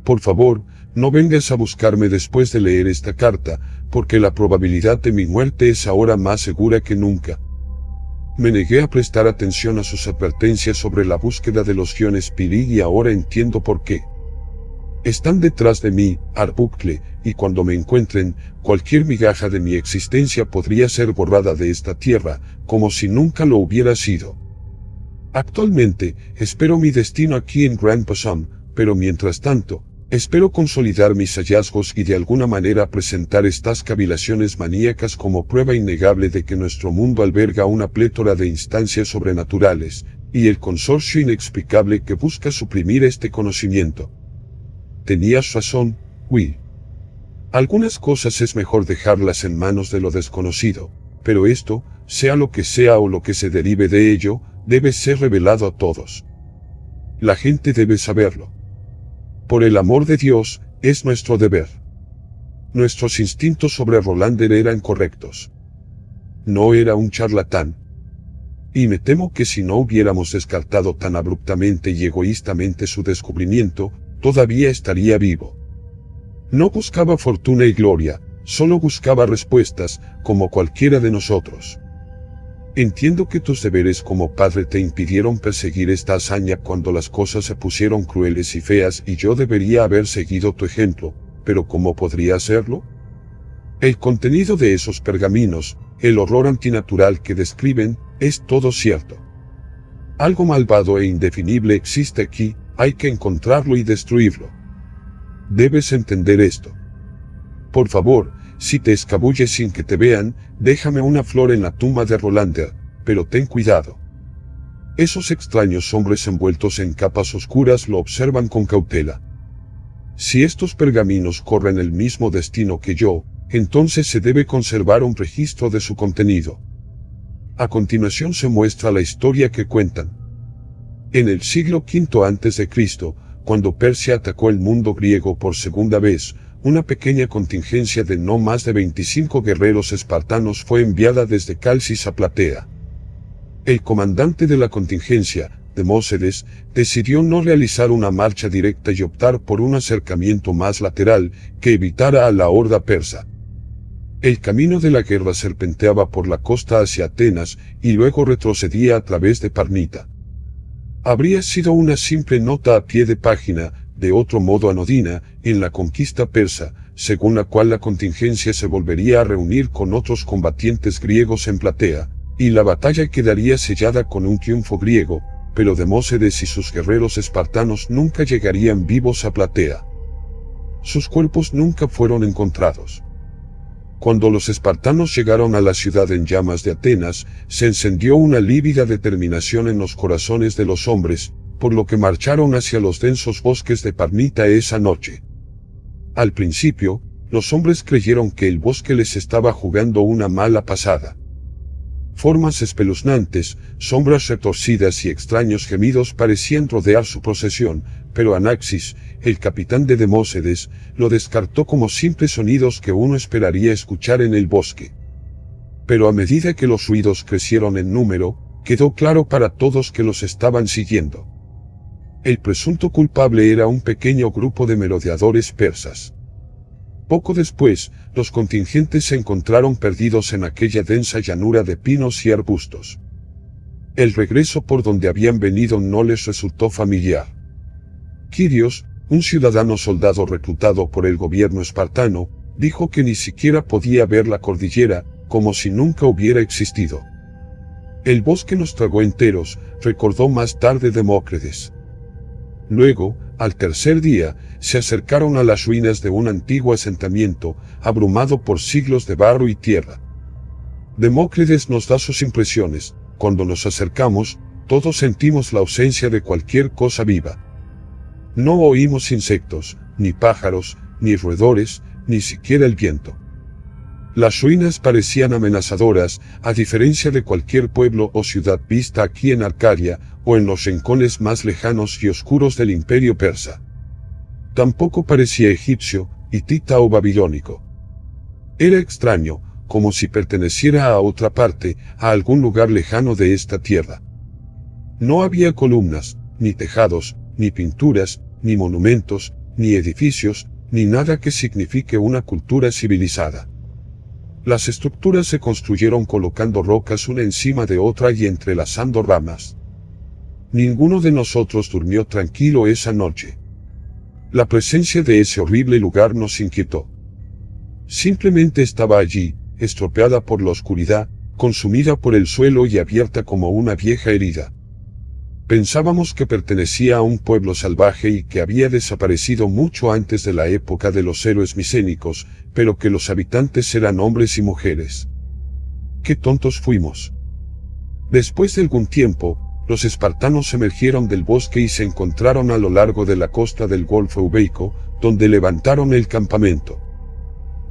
Por favor, no vengas a buscarme después de leer esta carta, porque la probabilidad de mi muerte es ahora más segura que nunca. Me negué a prestar atención a sus advertencias sobre la búsqueda de los guiones Piri y ahora entiendo por qué. Están detrás de mí, Arbuckle, y cuando me encuentren, cualquier migaja de mi existencia podría ser borrada de esta tierra, como si nunca lo hubiera sido. Actualmente, espero mi destino aquí en Grand Bassam, pero mientras tanto, espero consolidar mis hallazgos y de alguna manera presentar estas cavilaciones maníacas como prueba innegable de que nuestro mundo alberga una plétora de instancias sobrenaturales, y el consorcio inexplicable que busca suprimir este conocimiento. Tenías razón, Will. Algunas cosas es mejor dejarlas en manos de lo desconocido, pero esto, sea lo que sea o lo que se derive de ello, debe ser revelado a todos. La gente debe saberlo. Por el amor de Dios, es nuestro deber. Nuestros instintos sobre Rolander eran correctos. No era un charlatán. Y me temo que si no hubiéramos descartado tan abruptamente y egoístamente su descubrimiento, todavía estaría vivo. No buscaba fortuna y gloria, solo buscaba respuestas, como cualquiera de nosotros. Entiendo que tus deberes como padre te impidieron perseguir esta hazaña cuando las cosas se pusieron crueles y feas y yo debería haber seguido tu ejemplo, pero ¿cómo podría hacerlo? El contenido de esos pergaminos, el horror antinatural que describen, es todo cierto. Algo malvado e indefinible existe aquí, hay que encontrarlo y destruirlo. Debes entender esto. Por favor, si te escabulles sin que te vean, déjame una flor en la tumba de Rolander, pero ten cuidado. Esos extraños hombres envueltos en capas oscuras lo observan con cautela. Si estos pergaminos corren el mismo destino que yo, entonces se debe conservar un registro de su contenido. A continuación se muestra la historia que cuentan. En el siglo V a.C., cuando Persia atacó el mundo griego por segunda vez, una pequeña contingencia de no más de 25 guerreros espartanos fue enviada desde Calcis a Platea. El comandante de la contingencia, Demócedes, decidió no realizar una marcha directa y optar por un acercamiento más lateral que evitara a la horda persa. El camino de la guerra serpenteaba por la costa hacia Atenas y luego retrocedía a través de Parnita. Habría sido una simple nota a pie de página, de otro modo anodina, en la conquista persa, según la cual la contingencia se volvería a reunir con otros combatientes griegos en Platea, y la batalla quedaría sellada con un triunfo griego, pero Demócedes y sus guerreros espartanos nunca llegarían vivos a Platea. Sus cuerpos nunca fueron encontrados. Cuando los espartanos llegaron a la ciudad en llamas de Atenas, se encendió una lívida determinación en los corazones de los hombres, por lo que marcharon hacia los densos bosques de Parnita esa noche. Al principio, los hombres creyeron que el bosque les estaba jugando una mala pasada. Formas espeluznantes, sombras retorcidas y extraños gemidos parecían rodear su procesión, pero Anaxis, el capitán de Demócedes, lo descartó como simples sonidos que uno esperaría escuchar en el bosque. Pero a medida que los ruidos crecieron en número, quedó claro para todos que los estaban siguiendo. El presunto culpable era un pequeño grupo de merodeadores persas. Poco después, los contingentes se encontraron perdidos en aquella densa llanura de pinos y arbustos. El regreso por donde habían venido no les resultó familiar. Quirios, un ciudadano soldado reclutado por el gobierno espartano, dijo que ni siquiera podía ver la cordillera, como si nunca hubiera existido. El bosque nos tragó enteros, recordó más tarde Demócrides. Luego, al tercer día, se acercaron a las ruinas de un antiguo asentamiento, abrumado por siglos de barro y tierra. Demócrides nos da sus impresiones. Cuando nos acercamos, todos sentimos la ausencia de cualquier cosa viva. No oímos insectos, ni pájaros, ni roedores, ni siquiera el viento. Las ruinas parecían amenazadoras, a diferencia de cualquier pueblo o ciudad vista aquí en Arcadia, o en los rincones más lejanos y oscuros del imperio persa. Tampoco parecía egipcio, hitita o babilónico. Era extraño, como si perteneciera a otra parte, a algún lugar lejano de esta tierra. No había columnas, ni tejados, ni pinturas, ni monumentos, ni edificios, ni nada que signifique una cultura civilizada. Las estructuras se construyeron colocando rocas una encima de otra y entrelazando ramas. Ninguno de nosotros durmió tranquilo esa noche. La presencia de ese horrible lugar nos inquietó. Simplemente estaba allí, estropeada por la oscuridad, consumida por el suelo y abierta como una vieja herida. Pensábamos que pertenecía a un pueblo salvaje y que había desaparecido mucho antes de la época de los héroes micénicos, pero que los habitantes eran hombres y mujeres. ¡Qué tontos fuimos! Después de algún tiempo, los espartanos emergieron del bosque y se encontraron a lo largo de la costa del Golfo Eubeico, donde levantaron el campamento.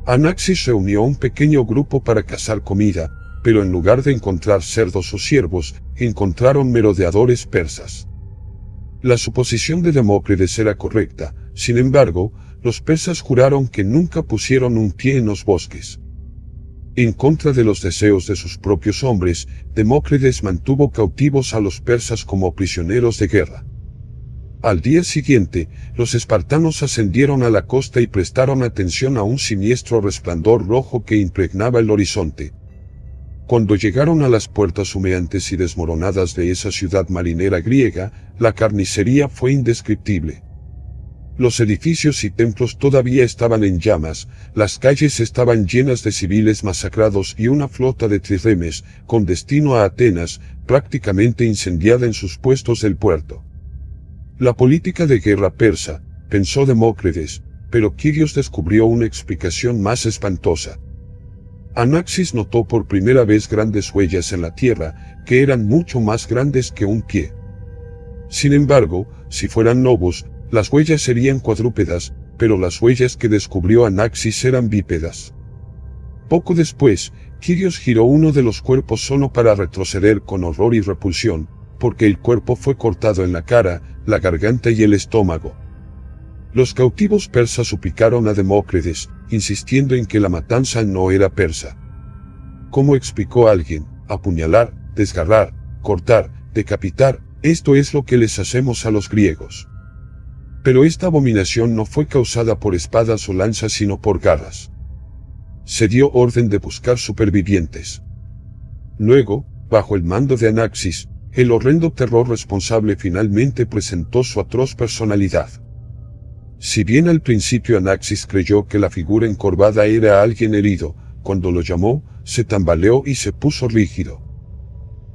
Anaxis reunió un pequeño grupo para cazar comida, pero en lugar de encontrar cerdos o ciervos, encontraron merodeadores persas. La suposición de Demócrides era correcta, sin embargo, los persas juraron que nunca pusieron un pie en los bosques. En contra de los deseos de sus propios hombres, Demócrides mantuvo cautivos a los persas como prisioneros de guerra. Al día siguiente, los espartanos ascendieron a la costa y prestaron atención a un siniestro resplandor rojo que impregnaba el horizonte. Cuando llegaron a las puertas humeantes y desmoronadas de esa ciudad marinera griega, la carnicería fue indescriptible. Los edificios y templos todavía estaban en llamas, las calles estaban llenas de civiles masacrados y una flota de trirremes, con destino a Atenas, prácticamente incendiada en sus puestos del puerto. La política de guerra persa, pensó Demócrides, pero Quirios descubrió una explicación más espantosa. Anaxis notó por primera vez grandes huellas en la tierra, que eran mucho más grandes que un pie. Sin embargo, si fueran lobos, las huellas serían cuadrúpedas, pero las huellas que descubrió Anaxis eran bípedas. Poco después, Quirios giró uno de los cuerpos solo para retroceder con horror y repulsión, porque el cuerpo fue cortado en la cara, la garganta y el estómago. Los cautivos persas suplicaron a Demócrides, insistiendo en que la matanza no era persa. ¿Cómo explicó alguien? Apuñalar, desgarrar, cortar, decapitar, esto es lo que les hacemos a los griegos. Pero esta abominación no fue causada por espadas o lanzas sino por garras. Se dio orden de buscar supervivientes. Luego, bajo el mando de Anaxis, el horrendo terror responsable finalmente presentó su atroz personalidad. Si bien al principio Anaxis creyó que la figura encorvada era alguien herido, cuando lo llamó, se tambaleó y se puso rígido.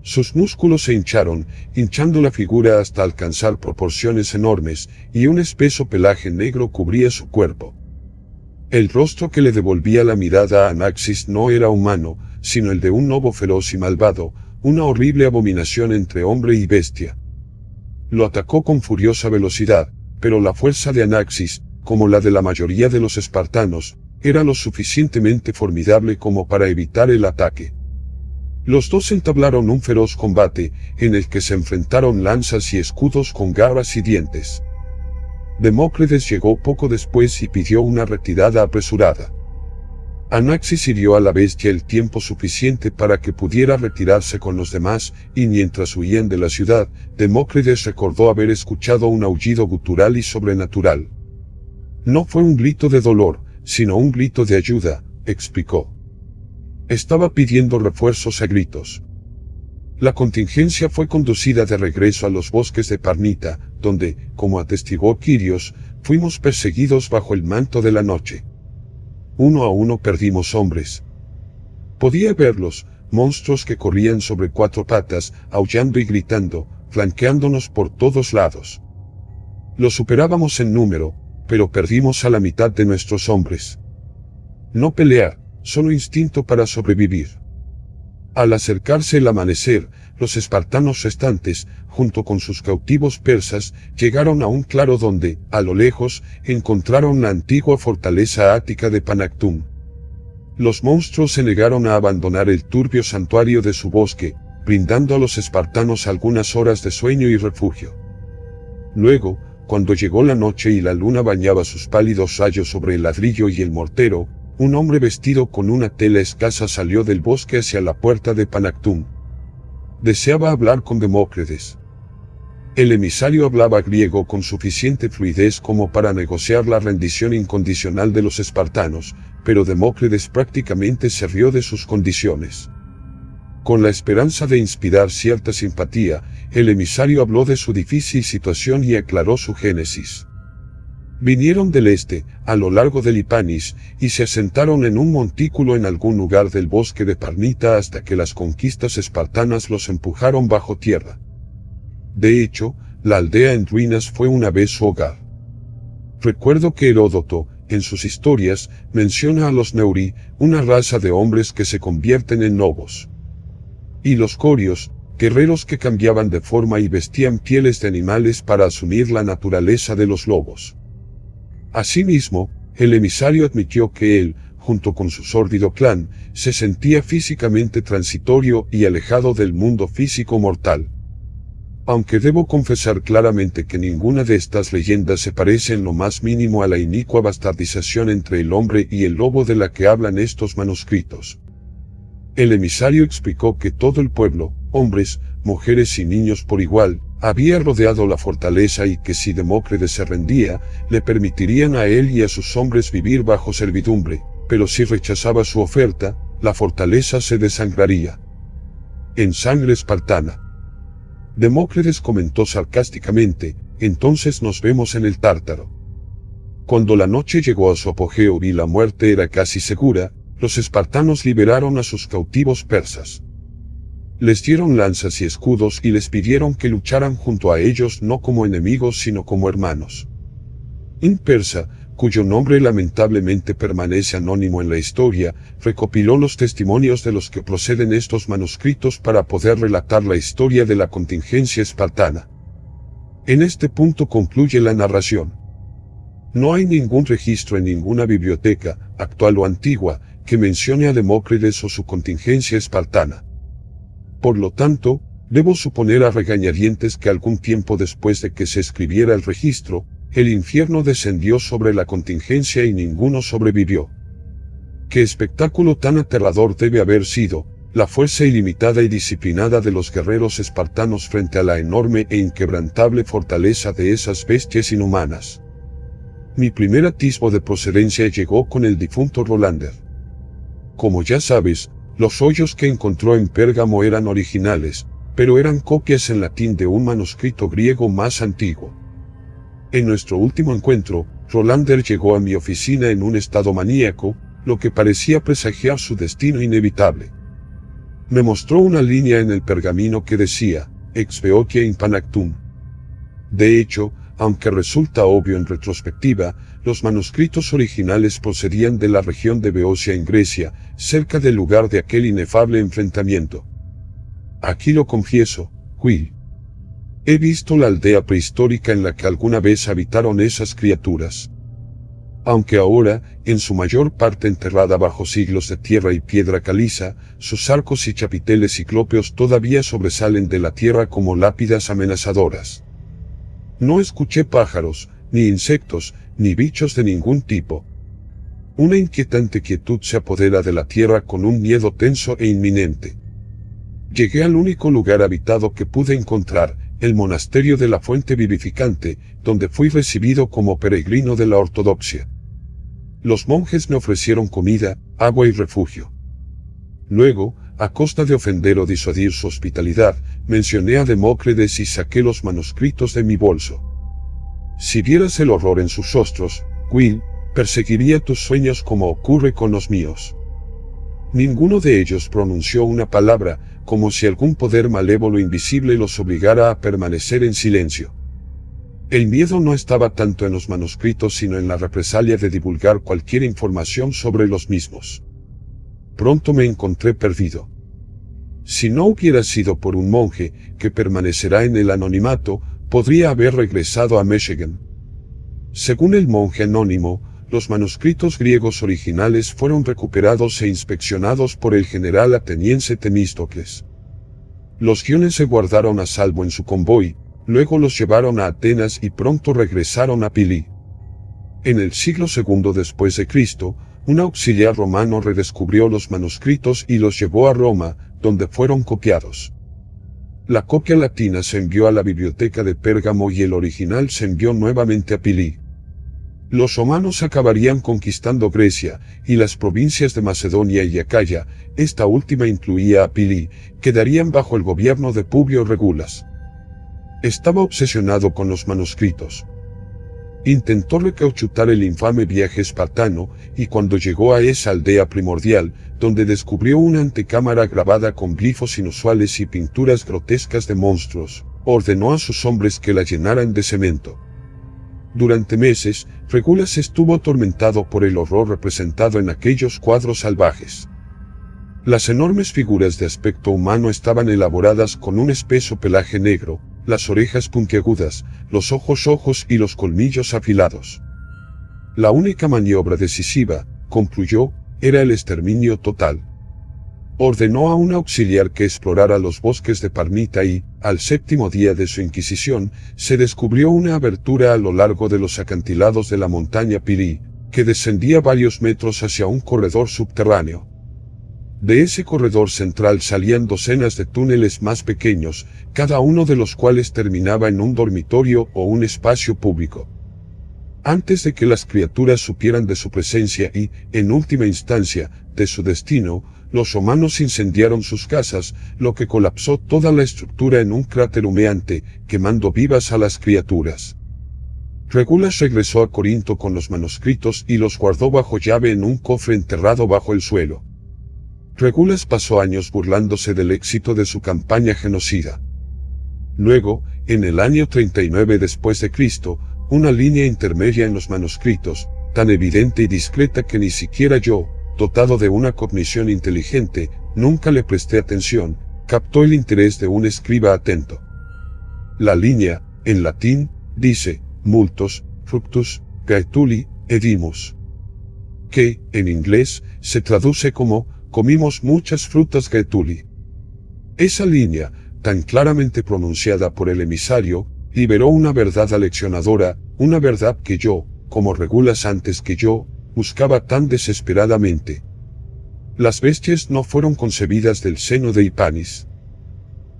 Sus músculos se hincharon, hinchando la figura hasta alcanzar proporciones enormes, y un espeso pelaje negro cubría su cuerpo. El rostro que le devolvía la mirada a Anaxis no era humano, sino el de un lobo feroz y malvado, una horrible abominación entre hombre y bestia. Lo atacó con furiosa velocidad, pero la fuerza de Anaxis, como la de la mayoría de los espartanos, era lo suficientemente formidable como para evitar el ataque. Los dos entablaron un feroz combate, en el que se enfrentaron lanzas y escudos con garras y dientes. Demócrides llegó poco después y pidió una retirada apresurada. Anaxis hirió a la bestia el tiempo suficiente para que pudiera retirarse con los demás, y mientras huían de la ciudad, Demócrides recordó haber escuchado un aullido gutural y sobrenatural. No fue un grito de dolor, sino un grito de ayuda, explicó. Estaba pidiendo refuerzos a gritos. La contingencia fue conducida de regreso a los bosques de Parnita, donde, como atestiguó Quirios, fuimos perseguidos bajo el manto de la noche. Uno a uno perdimos hombres. Podía verlos, monstruos que corrían sobre cuatro patas, aullando y gritando, flanqueándonos por todos lados. Los superábamos en número, pero perdimos a la mitad de nuestros hombres. No pelear, solo instinto para sobrevivir. Al acercarse el amanecer, los espartanos restantes, junto con sus cautivos persas, llegaron a un claro donde, a lo lejos, encontraron la antigua fortaleza ática de Panactum. Los monstruos se negaron a abandonar el turbio santuario de su bosque, brindando a los espartanos algunas horas de sueño y refugio. Luego, cuando llegó la noche y la luna bañaba sus pálidos rayos sobre el ladrillo y el mortero, un hombre vestido con una tela escasa salió del bosque hacia la puerta de Panactum. Deseaba hablar con Demócrides. El emisario hablaba griego con suficiente fluidez como para negociar la rendición incondicional de los espartanos, pero Demócrates prácticamente se rió de sus condiciones. Con la esperanza de inspirar cierta simpatía, el emisario habló de su difícil situación y aclaró su génesis. Vinieron del este, a lo largo del Lipanis, y se asentaron en un montículo en algún lugar del bosque de Parnita hasta que las conquistas espartanas los empujaron bajo tierra. De hecho, la aldea en ruinas fue una vez su hogar. Recuerdo que Heródoto, en sus historias, menciona a los Neuri, una raza de hombres que se convierten en lobos. Y los corios, guerreros que cambiaban de forma y vestían pieles de animales para asumir la naturaleza de los lobos. Asimismo, el emisario admitió que él, junto con su sórdido clan, se sentía físicamente transitorio y alejado del mundo físico mortal. Aunque debo confesar claramente que ninguna de estas leyendas se parece en lo más mínimo a la inicua bastardización entre el hombre y el lobo de la que hablan estos manuscritos. El emisario explicó que todo el pueblo, hombres, mujeres y niños por igual, había rodeado la fortaleza y que si Demócrates se rendía, le permitirían a él y a sus hombres vivir bajo servidumbre, pero si rechazaba su oferta, la fortaleza se desangraría. En sangre espartana. Demócrates comentó sarcásticamente, entonces nos vemos en el Tártaro. Cuando la noche llegó a su apogeo y la muerte era casi segura, los espartanos liberaron a sus cautivos persas. Les dieron lanzas y escudos y les pidieron que lucharan junto a ellos no como enemigos sino como hermanos. Un persa, cuyo nombre lamentablemente permanece anónimo en la historia, recopiló los testimonios de los que proceden estos manuscritos para poder relatar la historia de la contingencia espartana. En este punto concluye la narración. No hay ningún registro en ninguna biblioteca, actual o antigua, que mencione a Demócrates o su contingencia espartana. Por lo tanto, debo suponer a regañadientes que algún tiempo después de que se escribiera el registro, el infierno descendió sobre la contingencia y ninguno sobrevivió. ¿Qué espectáculo tan aterrador debe haber sido, la fuerza ilimitada y disciplinada de los guerreros espartanos frente a la enorme e inquebrantable fortaleza de esas bestias inhumanas? Mi primer atisbo de procedencia llegó con el difunto Rolander. Como ya sabes, los hoyos que encontró en Pérgamo eran originales, pero eran copias en latín de un manuscrito griego más antiguo. En nuestro último encuentro, Rolander llegó a mi oficina en un estado maníaco, lo que parecía presagiar su destino inevitable. Me mostró una línea en el pergamino que decía, Ex Beotia in Panactum. De hecho, aunque resulta obvio en retrospectiva, los manuscritos originales procedían de la región de Beocia en Grecia, cerca del lugar de aquel inefable enfrentamiento. Aquí lo confieso, Will. He visto la aldea prehistórica en la que alguna vez habitaron esas criaturas. Aunque ahora, en su mayor parte enterrada bajo siglos de tierra y piedra caliza, sus arcos y chapiteles ciclópeos todavía sobresalen de la tierra como lápidas amenazadoras. No escuché pájaros, ni insectos, ni bichos de ningún tipo. Una inquietante quietud se apodera de la tierra con un miedo tenso e inminente. Llegué al único lugar habitado que pude encontrar, el monasterio de la Fuente Vivificante, donde fui recibido como peregrino de la ortodoxia. Los monjes me ofrecieron comida, agua y refugio. Luego, a costa de ofender o disuadir su hospitalidad, mencioné a Demócrates y saqué los manuscritos de mi bolso. Si vieras el horror en sus rostros, Will, perseguiría tus sueños como ocurre con los míos. Ninguno de ellos pronunció una palabra, como si algún poder malévolo invisible los obligara a permanecer en silencio. El miedo no estaba tanto en los manuscritos sino en la represalia de divulgar cualquier información sobre los mismos. Pronto me encontré perdido. Si no hubiera sido por un monje, que permanecerá en el anonimato, podría haber regresado a Michigan. Según el monje anónimo, los manuscritos griegos originales fueron recuperados e inspeccionados por el general ateniense Temístocles. Los guiones se guardaron a salvo en su convoy, luego los llevaron a Atenas y pronto regresaron a Pili. En el siglo II después de Cristo, un auxiliar romano redescubrió los manuscritos y los llevó a Roma, donde fueron copiados. La copia latina se envió a la biblioteca de Pérgamo y el original se envió nuevamente a Pili. Los romanos acabarían conquistando Grecia, y las provincias de Macedonia y Acaya, esta última incluía a Pili, quedarían bajo el gobierno de Publio Regulas. Estaba obsesionado con los manuscritos. Intentó recauchutar el infame viaje espartano, y cuando llegó a esa aldea primordial, donde descubrió una antecámara grabada con glifos inusuales y pinturas grotescas de monstruos, ordenó a sus hombres que la llenaran de cemento. Durante meses, Regulas estuvo atormentado por el horror representado en aquellos cuadros salvajes. Las enormes figuras de aspecto humano estaban elaboradas con un espeso pelaje negro, las orejas puntiagudas, los ojos rojos y los colmillos afilados. La única maniobra decisiva, concluyó, era el exterminio total. Ordenó a un auxiliar que explorara los bosques de Parmita y, al séptimo día de su inquisición, se descubrió una abertura a lo largo de los acantilados de la montaña Pili, que descendía varios metros hacia un corredor subterráneo. De ese corredor central salían docenas de túneles más pequeños, cada uno de los cuales terminaba en un dormitorio o un espacio público. Antes de que las criaturas supieran de su presencia y, en última instancia, de su destino, los romanos incendiaron sus casas, lo que colapsó toda la estructura en un cráter humeante, quemando vivas a las criaturas. Regulas regresó a Corinto con los manuscritos y los guardó bajo llave en un cofre enterrado bajo el suelo. Regulas pasó años burlándose del éxito de su campaña genocida. Luego, en el año 39 después de Cristo, una línea intermedia en los manuscritos, tan evidente y discreta que ni siquiera yo, dotado de una cognición inteligente, nunca le presté atención, captó el interés de un escriba atento. La línea, en latín, dice, multos, fructus, Gaetuli, edimus, que, en inglés, se traduce como, comimos muchas frutas Gaetuli. Esa línea, tan claramente pronunciada por el emisario, liberó una verdad aleccionadora, una verdad que yo, como Regulas antes que yo, buscaba tan desesperadamente. Las bestias no fueron concebidas del seno de Hipanis.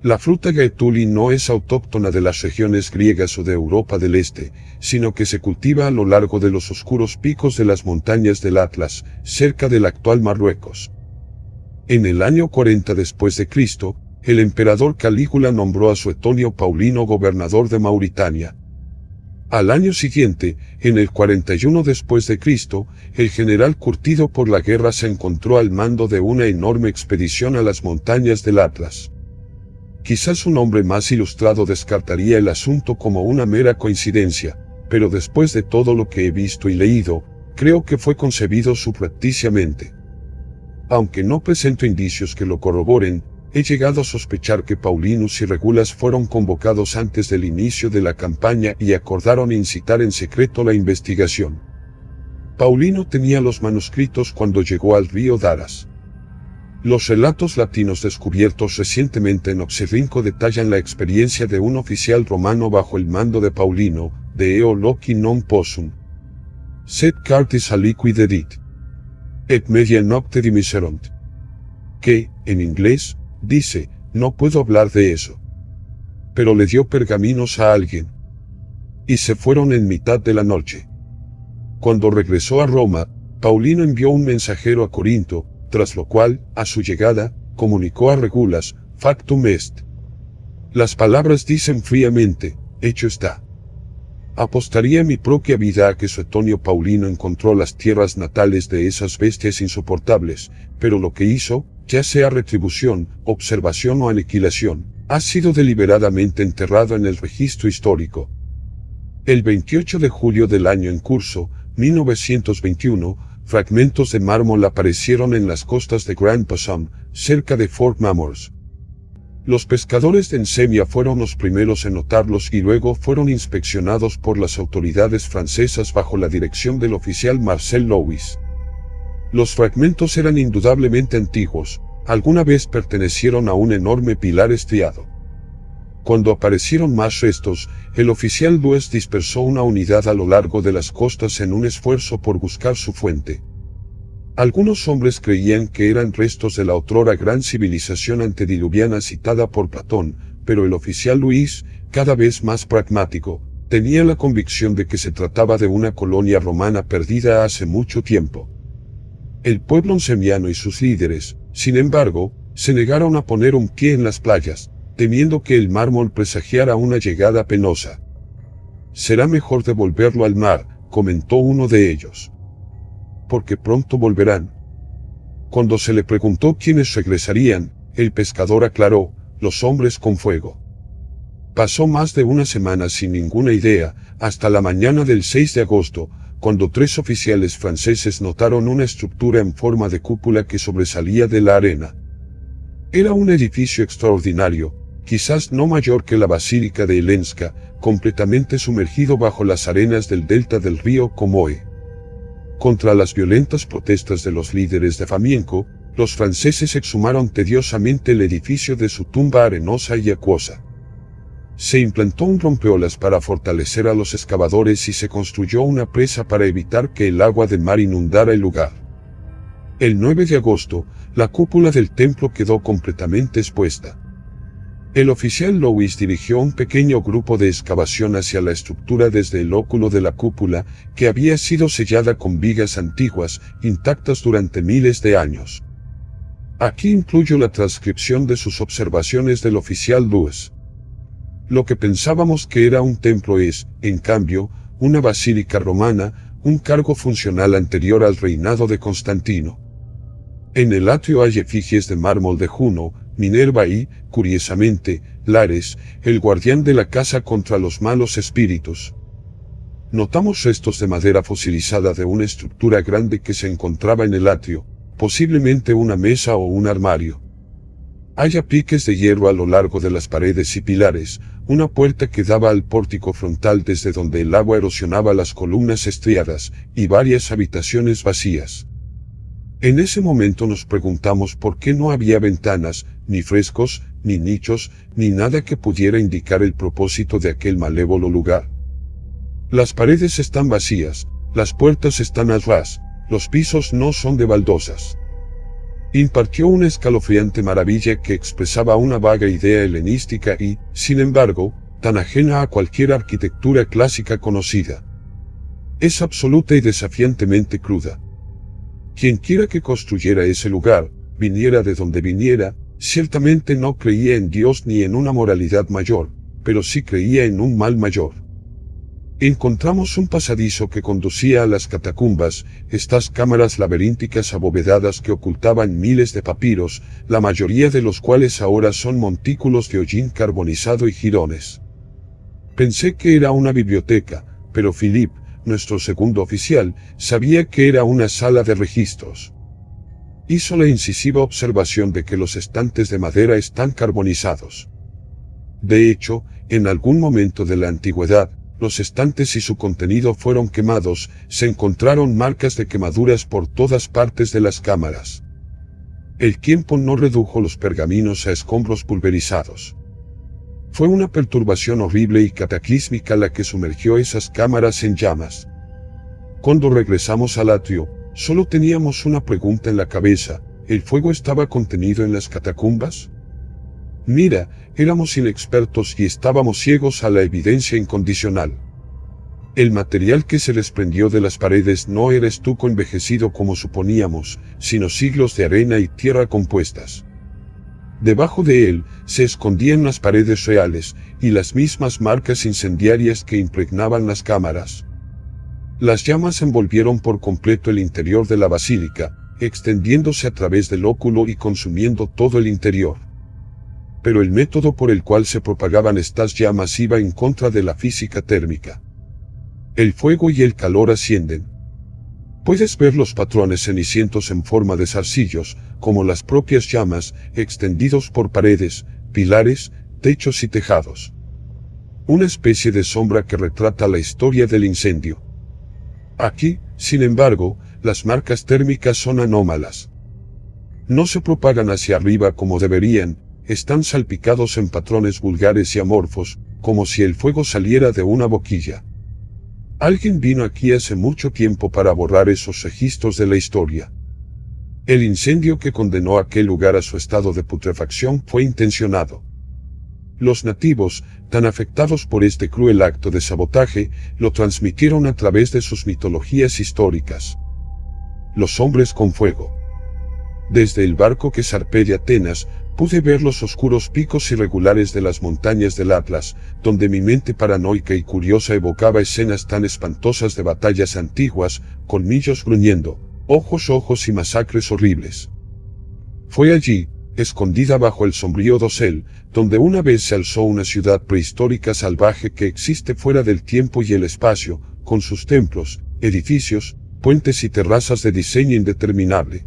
La fruta Gaetuli no es autóctona de las regiones griegas o de Europa del Este, sino que se cultiva a lo largo de los oscuros picos de las montañas del Atlas, cerca del actual Marruecos. En el año 40 después de Cristo, el emperador Calígula nombró a Suetonio Paulino gobernador de Mauritania. Al año siguiente, en el 41 después de Cristo, el general curtido por la guerra se encontró al mando de una enorme expedición a las montañas del Atlas. Quizás un hombre más ilustrado descartaría el asunto como una mera coincidencia, pero después de todo lo que he visto y leído, creo que fue concebido subrepticiamente. Aunque no presento indicios que lo corroboren, he llegado a sospechar que Paulinus y Regulas fueron convocados antes del inicio de la campaña y acordaron incitar en secreto la investigación. Paulino tenía los manuscritos cuando llegó al río Daras. Los relatos latinos descubiertos recientemente en Oxirrinco detallan la experiencia de un oficial romano bajo el mando de Paulino, de eo loci non possum. Sed cartis aliqui dedit. Et media nocte dimiserunt. Que, en inglés, dice, no puedo hablar de eso. Pero le dio pergaminos a alguien. Y se fueron en mitad de la noche. Cuando regresó a Roma, Paulino envió un mensajero a Corinto, tras lo cual, a su llegada, comunicó a Regulas, factum est. Las palabras dicen fríamente, hecho está. Apostaría mi propia vida a que Suetonio Paulino encontró las tierras natales de esas bestias insoportables, pero lo que hizo, ya sea retribución, observación o aniquilación, ha sido deliberadamente enterrado en el registro histórico. El 28 de julio del año en curso, 1921, fragmentos de mármol aparecieron en las costas de Grand Bassam, cerca de Fort Mammers. Los pescadores de Ensemia fueron los primeros en notarlos y luego fueron inspeccionados por las autoridades francesas bajo la dirección del oficial Marcel Louis. Los fragmentos eran indudablemente antiguos, alguna vez pertenecieron a un enorme pilar estriado. Cuando aparecieron más restos, el oficial Louis dispersó una unidad a lo largo de las costas en un esfuerzo por buscar su fuente. Algunos hombres creían que eran restos de la otrora gran civilización antediluviana citada por Platón, pero el oficial Luis, cada vez más pragmático, tenía la convicción de que se trataba de una colonia romana perdida hace mucho tiempo. El pueblo oncemiano y sus líderes, sin embargo, se negaron a poner un pie en las playas, temiendo que el mármol presagiara una llegada penosa. «Será mejor devolverlo al mar», comentó uno de ellos. «Porque pronto volverán». Cuando se le preguntó quiénes regresarían, el pescador aclaró: «Los hombres con fuego». Pasó más de una semana sin ninguna idea, hasta la mañana del 6 de agosto, cuando 3 oficiales franceses notaron una estructura en forma de cúpula que sobresalía de la arena. Era un edificio extraordinario, quizás no mayor que la Basílica de Helenska, completamente sumergido bajo las arenas del delta del río Comoe. Contra las violentas protestas de los líderes de Famienko, los franceses exhumaron tediosamente el edificio de su tumba arenosa y acuosa. Se implantó un rompeolas para fortalecer a los excavadores y se construyó una presa para evitar que el agua del mar inundara el lugar. El 9 de agosto, la cúpula del templo quedó completamente expuesta. El oficial Louis dirigió un pequeño grupo de excavación hacia la estructura desde el óculo de la cúpula, que había sido sellada con vigas antiguas, intactas durante miles de años. Aquí incluyo la transcripción de sus observaciones del oficial Louis. Lo que pensábamos que era un templo es, en cambio, una basílica romana, un cargo funcional anterior al reinado de Constantino. En el atrio hay efigies de mármol de Juno, Minerva y, curiosamente, Lares, el guardián de la casa contra los malos espíritus. Notamos restos de madera fosilizada de una estructura grande que se encontraba en el atrio, posiblemente una mesa o un armario. Hay apliques de hierro a lo largo de las paredes y pilares, una puerta que daba al pórtico frontal desde donde el agua erosionaba las columnas estriadas, y varias habitaciones vacías. En ese momento nos preguntamos por qué no había ventanas, ni frescos, ni nichos, ni nada que pudiera indicar el propósito de aquel malévolo lugar. Las paredes están vacías, las puertas están al ras, los pisos no son de baldosas. Impartió una escalofriante maravilla que expresaba una vaga idea helenística y, sin embargo, tan ajena a cualquier arquitectura clásica conocida. Es absoluta y desafiantemente cruda. Quien quiera que construyera ese lugar, viniera de donde viniera, ciertamente no creía en Dios ni en una moralidad mayor, pero sí creía en un mal mayor. Encontramos un pasadizo que conducía a las catacumbas, estas cámaras laberínticas abovedadas que ocultaban miles de papiros, la mayoría de los cuales ahora son montículos de hollín carbonizado y jirones. Pensé que era una biblioteca, pero Philippe, nuestro segundo oficial, sabía que era una sala de registros. Hizo la incisiva observación de que los estantes de madera están carbonizados. De hecho, en algún momento de la antigüedad, los estantes y su contenido fueron quemados, se encontraron marcas de quemaduras por todas partes de las cámaras. El tiempo no redujo los pergaminos a escombros pulverizados. Fue una perturbación horrible y cataclísmica la que sumergió esas cámaras en llamas. Cuando regresamos al atrio, solo teníamos una pregunta en la cabeza: ¿el fuego estaba contenido en las catacumbas? Mira, éramos inexpertos y estábamos ciegos a la evidencia incondicional. El material que se desprendió de las paredes no era estuco envejecido como suponíamos, sino siglos de arena y tierra compuestas. Debajo de él, se escondían las paredes reales, y las mismas marcas incendiarias que impregnaban las cámaras. Las llamas envolvieron por completo el interior de la basílica, extendiéndose a través del óculo y consumiendo todo el interior. Pero el método por el cual se propagaban estas llamas iba en contra de la física térmica. El fuego y el calor ascienden. Puedes ver los patrones cenicientos en forma de zarcillos, como las propias llamas, extendidos por paredes, pilares, techos y tejados. Una especie de sombra que retrata la historia del incendio. Aquí, sin embargo, las marcas térmicas son anómalas. No se propagan hacia arriba como deberían, están salpicados en patrones vulgares y amorfos, como si el fuego saliera de una boquilla. Alguien vino aquí hace mucho tiempo para borrar esos registros de la historia. El incendio que condenó aquel lugar a su estado de putrefacción fue intencionado. Los nativos, tan afectados por este cruel acto de sabotaje, lo transmitieron a través de sus mitologías históricas. Los hombres con fuego. Desde el barco que zarpé de Atenas, pude ver los oscuros picos irregulares de las montañas del Atlas, donde mi mente paranoica y curiosa evocaba escenas tan espantosas de batallas antiguas, colmillos gruñendo, ojos y masacres horribles. Fue allí, escondida bajo el sombrío dosel, donde una vez se alzó una ciudad prehistórica salvaje que existe fuera del tiempo y el espacio, con sus templos, edificios, puentes y terrazas de diseño indeterminable.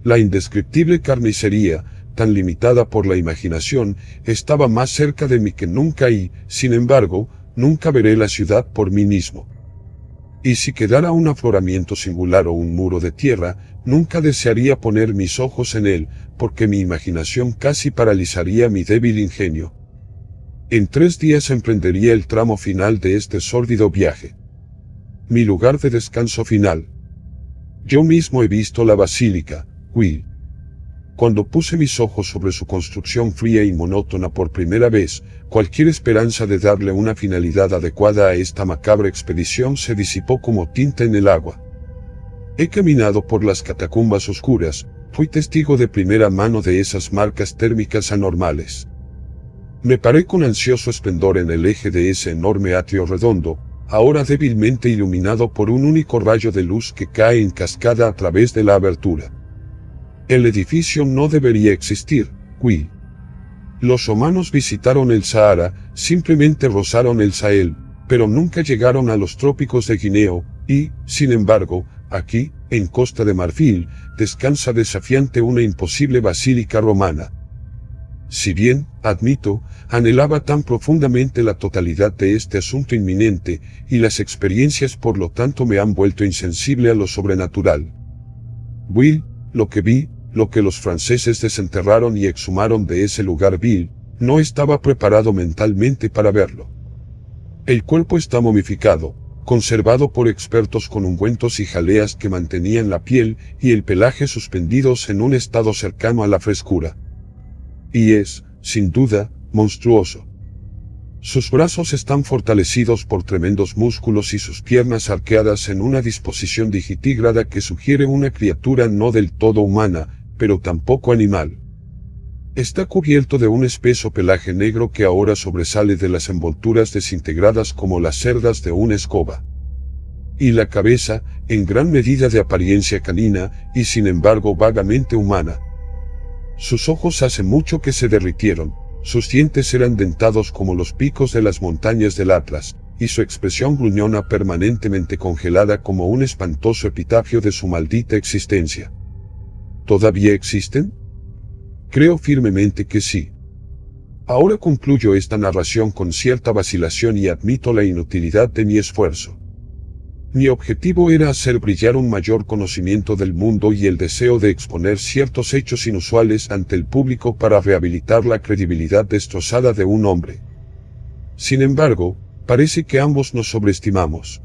La indescriptible carnicería, tan limitada por la imaginación, estaba más cerca de mí que nunca y, sin embargo, nunca veré la ciudad por mí mismo. Y si quedara un afloramiento singular o un muro de tierra, nunca desearía poner mis ojos en él, porque mi imaginación casi paralizaría mi débil ingenio. En 3 días emprendería el tramo final de este sórdido viaje. Mi lugar de descanso final. Yo mismo he visto la basílica, Will. Cuando puse mis ojos sobre su construcción fría y monótona por primera vez, cualquier esperanza de darle una finalidad adecuada a esta macabra expedición se disipó como tinta en el agua. He caminado por las catacumbas oscuras, fui testigo de primera mano de esas marcas térmicas anormales. Me paré con ansioso esplendor en el eje de ese enorme atrio redondo, ahora débilmente iluminado por un único rayo de luz que cae en cascada a través de la abertura. El edificio no debería existir, Will. Los romanos visitaron el Sahara, simplemente rozaron el Sahel, pero nunca llegaron a los trópicos de Guinea, y, sin embargo, aquí, en Costa de Marfil, descansa desafiante una imposible basílica romana. Si bien, admito, anhelaba tan profundamente la totalidad de este asunto inminente, y las experiencias por lo tanto me han vuelto insensible a lo sobrenatural. Will, lo que vi, lo que los franceses desenterraron y exhumaron de ese lugar vil, no estaba preparado mentalmente para verlo. El cuerpo está momificado, conservado por expertos con ungüentos y jaleas que mantenían la piel y el pelaje suspendidos en un estado cercano a la frescura. Y es, sin duda, monstruoso. Sus brazos están fortalecidos por tremendos músculos y sus piernas arqueadas en una disposición digitígrada que sugiere una criatura no del todo humana, pero tampoco animal. Está cubierto de un espeso pelaje negro que ahora sobresale de las envolturas desintegradas como las cerdas de una escoba. Y la cabeza, en gran medida de apariencia canina, y sin embargo vagamente humana. Sus ojos hace mucho que se derritieron, sus dientes eran dentados como los picos de las montañas del Atlas, y su expresión gruñona permanentemente congelada como un espantoso epitafio de su maldita existencia. ¿Todavía existen? Creo firmemente que sí. Ahora concluyo esta narración con cierta vacilación y admito la inutilidad de mi esfuerzo. Mi objetivo era hacer brillar un mayor conocimiento del mundo y el deseo de exponer ciertos hechos inusuales ante el público para rehabilitar la credibilidad destrozada de un hombre. Sin embargo, parece que ambos nos sobreestimamos.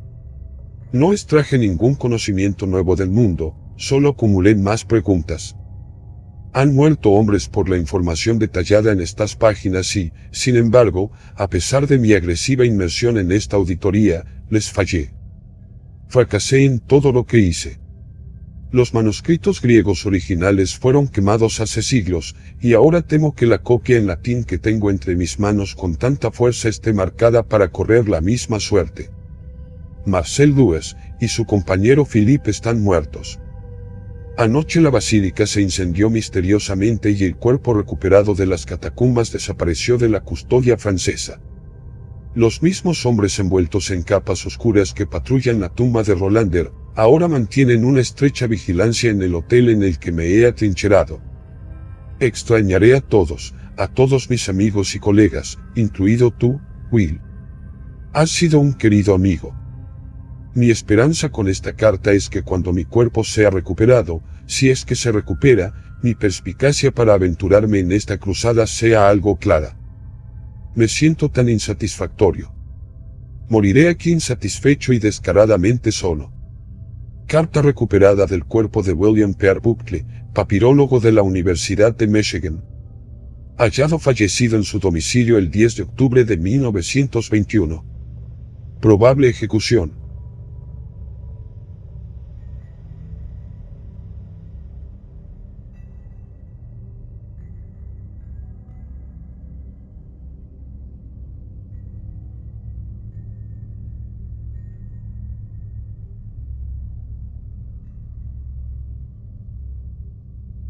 No extraje ningún conocimiento nuevo del mundo, solo acumulé más preguntas. Han muerto hombres por la información detallada en estas páginas y, sin embargo, a pesar de mi agresiva inmersión en esta auditoría, les fallé. Fracasé en todo lo que hice. Los manuscritos griegos originales fueron quemados hace siglos, y ahora temo que la copia en latín que tengo entre mis manos con tanta fuerza esté marcada para correr la misma suerte. Marcel Dues y su compañero Philippe están muertos. Anoche la basílica se incendió misteriosamente y el cuerpo recuperado de las catacumbas desapareció de la custodia francesa. Los mismos hombres envueltos en capas oscuras que patrullan la tumba de Rolander, ahora mantienen una estrecha vigilancia en el hotel en el que me he atrincherado. Extrañaré a todos mis amigos y colegas, incluido tú, Will. Has sido un querido amigo. Mi esperanza con esta carta es que cuando mi cuerpo sea recuperado, si es que se recupera, mi perspicacia para aventurarme en esta cruzada sea algo clara. Me siento tan insatisfactorio. Moriré aquí insatisfecho y descaradamente solo. Carta recuperada del cuerpo de William Pierre Buckley, papirólogo de la Universidad de Michigan. Hallado fallecido en su domicilio el 10 de octubre de 1921. Probable ejecución.